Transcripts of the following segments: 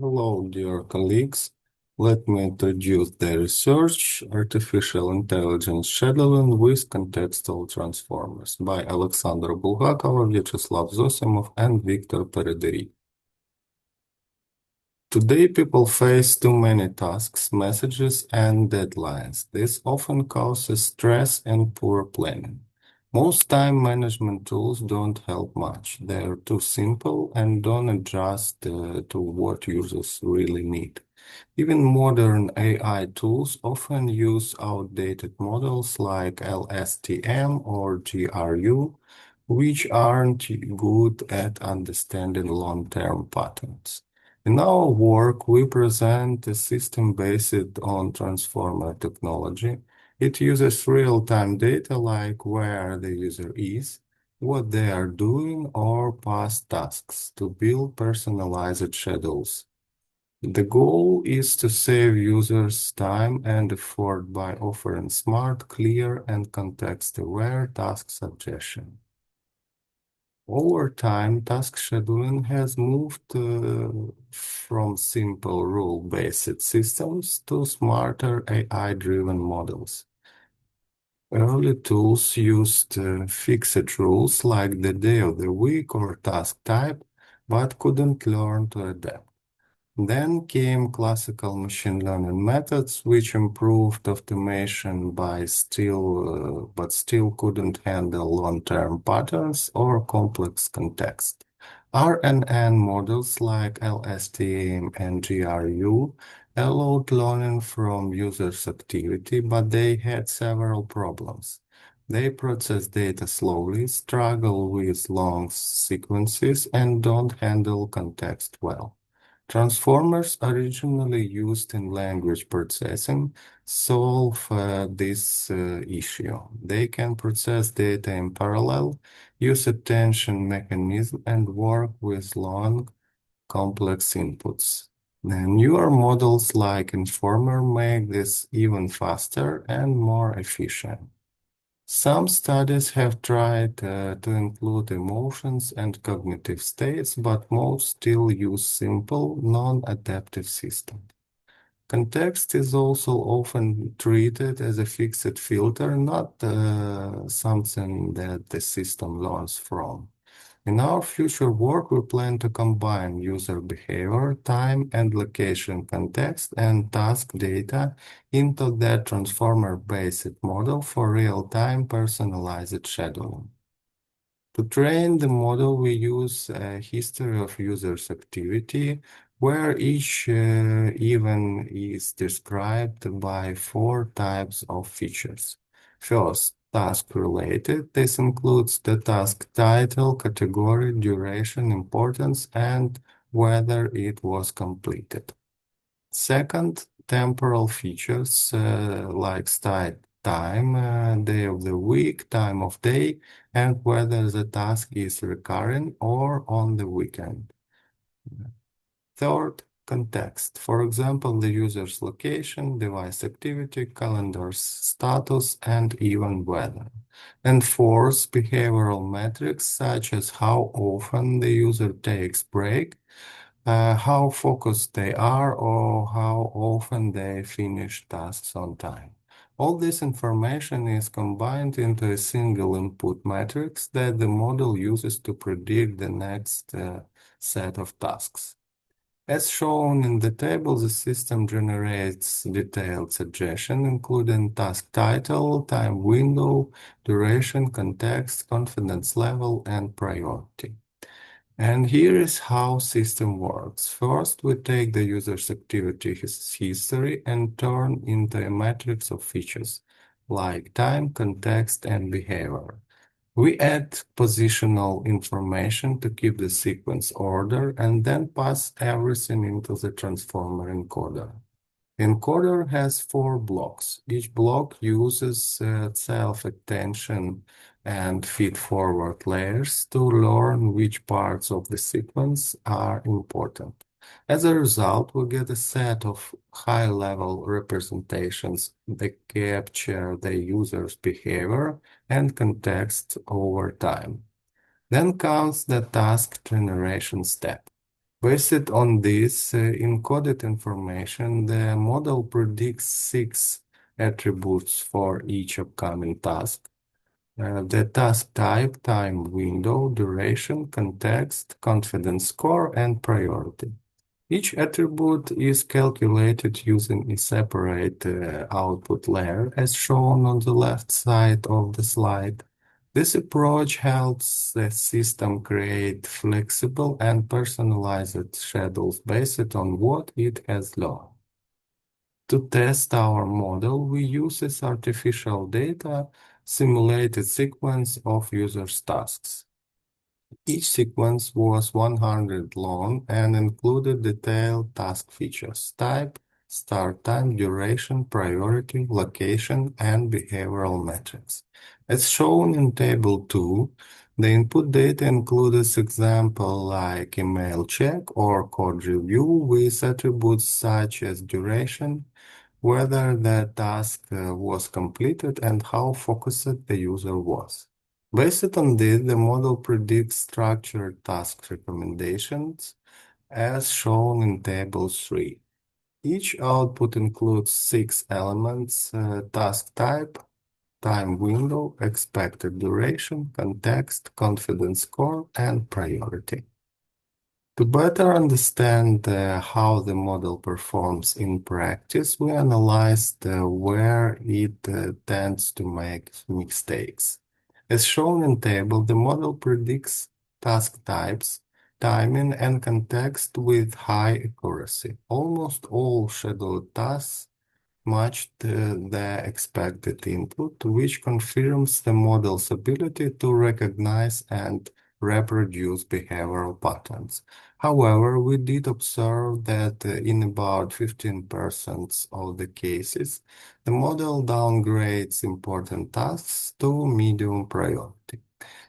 Hello, dear colleagues. Let me introduce the research Artificial Intelligence Shadowing with Contextual Transformers by Alexandra Bulgakova, Vyacheslav Zosimov, and Victor Perederi. Today, people face too many tasks, messages, and deadlines. This often causes stress and poor planning. Most time management tools don't help much. They're too simple and don't adjust to what users really need. Even modern AI tools often use outdated models like LSTM or GRU, which aren't good at understanding long-term patterns. In our work, we present a system based on transformer technology. It uses real-time data like where the user is, what they are doing, or past tasks to build personalized schedules. The goal is to save users time and effort by offering smart, clear, and context-aware task suggestion. Over time, task scheduling has moved from simple rule-based systems to smarter AI-driven models. Early tools used fixed rules like the day of the week or task type, but couldn't learn to adapt. Then came classical machine learning methods, which improved automation but still couldn't handle long-term patterns or complex context. RNN models like LSTM and GRU allowed learning from users' activity, but they had several problems. They process data slowly, struggle with long sequences, and don't handle context well. Transformers, originally used in language processing, solve this issue. They can process data in parallel, use attention mechanism, and work with long, complex inputs. The newer models like Informer make this even faster and more efficient. Some studies have tried to include emotions and cognitive states, but most still use simple, non-adaptive systems. Context is also often treated as a fixed filter, not something that the system learns from. In our future work, we plan to combine user behavior, time and location context, and task data into that transformer-based model for real-time personalized scheduling. To train the model, we use a history of users' activity, where each event is described by four types of features. First, task related. This includes the task title, category, duration, importance, and whether it was completed. Second, temporal features like start time, day of the week, time of day, and whether the task is recurring or on the weekend. Third, context. For example, the user's location, device activity, calendar status, and even weather. And fourth, behavioral metrics such as how often the user takes break, how focused they are, or how often they finish tasks on time. All this information is combined into a single input matrix that the model uses to predict the next set of tasks. As shown in the table, the system generates detailed suggestions, including task title, time window, duration, context, confidence level, and priority. And here is how system works. First, we take the user's activity history and turn into a matrix of features like time, context, and behavior. We add positional information to keep the sequence order and then pass everything into the transformer encoder. Encoder has four blocks. Each block uses self-attention and feed-forward layers to learn which parts of the sequence are important. As a result, we get a set of high-level representations that capture the user's behavior and context over time. Then comes the task generation step. Based on this encoded information, the model predicts six attributes for each upcoming task. The task type, time window, duration, context, confidence score, and priority. Each attribute is calculated using a separate output layer, as shown on the left side of the slide. This approach helps the system create flexible and personalized schedules based on what it has learned. To test our model, we use this artificial data simulated sequence of users' tasks. Each sequence was 100 long and included detailed task features, type, start time, duration, priority, location, and behavioral metrics. As shown in Table 2, the input data includes examples like email check or code review with attributes such as duration, whether the task was completed, and how focused the user was. Based on this, the model predicts structured task recommendations as shown in Table 3. Each output includes six elements: task type, time window, expected duration, context, confidence score, and priority. To better understand how the model performs in practice, we analyzed where it tends to make mistakes. As shown in table, the model predicts task types, timing, and context with high accuracy. Almost all scheduled tasks matched the expected input, which confirms the model's ability to recognize and reproduce behavioral patterns. However, we did observe that in about 15% of the cases, the model downgrades important tasks to medium priority.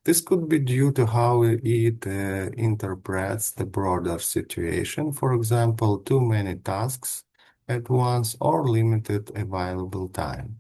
This could be due to how it interprets the broader situation, for example, too many tasks at once or limited available time.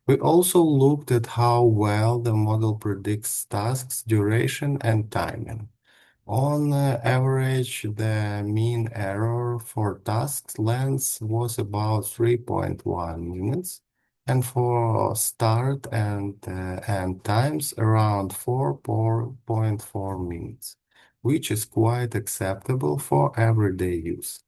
We also looked at how well the model predicts tasks, duration, and timing. On average, the mean error for tasks length was about 3.1 minutes, and for start and end times around 4.4 minutes, which is quite acceptable for everyday use.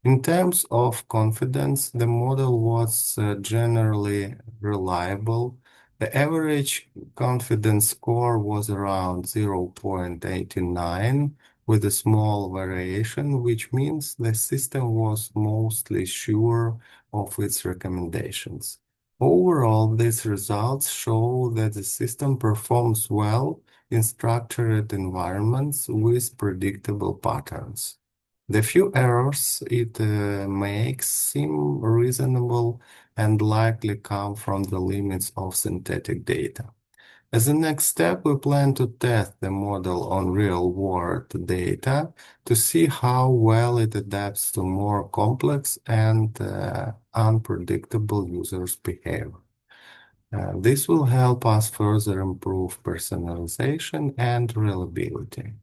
In terms of confidence, the model was generally reliable. The average confidence score was around 0.89, with a small variation, which means the system was mostly sure of its recommendations. Overall, these results show that the system performs well in structured environments with predictable patterns. The few errors it makes seem reasonable and likely come from the limits of synthetic data. As a next step, we plan to test the model on real-world data to see how well it adapts to more complex and unpredictable users' behavior. This will help us further improve personalization and reliability.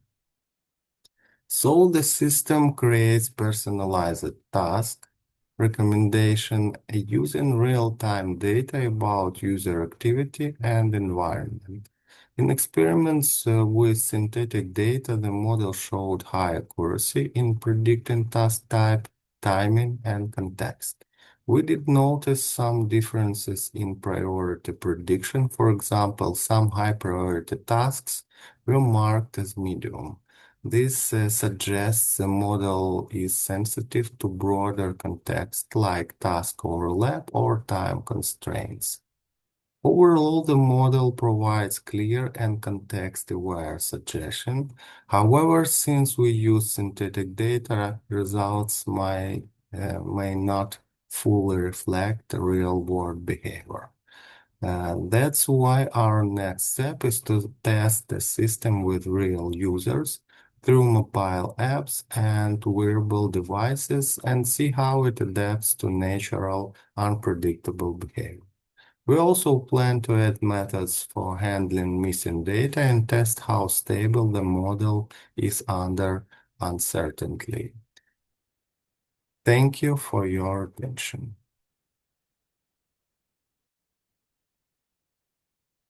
So the system creates personalized task recommendation using real-time data about user activity and environment. In experiments with synthetic data, the model showed high accuracy in predicting task type, timing, and context. We did notice some differences in priority prediction. For example, some high-priority tasks were marked as medium. This suggests the model is sensitive to broader context like task overlap or time constraints. Overall, the model provides clear and context-aware suggestions. However, since we use synthetic data, results may not fully reflect real-world behavior. That's why our next step is to test the system with real users through mobile apps and wearable devices and see how it adapts to natural, unpredictable behavior. We also plan to add methods for handling missing data and test how stable the model is under uncertainty. Thank you for your attention.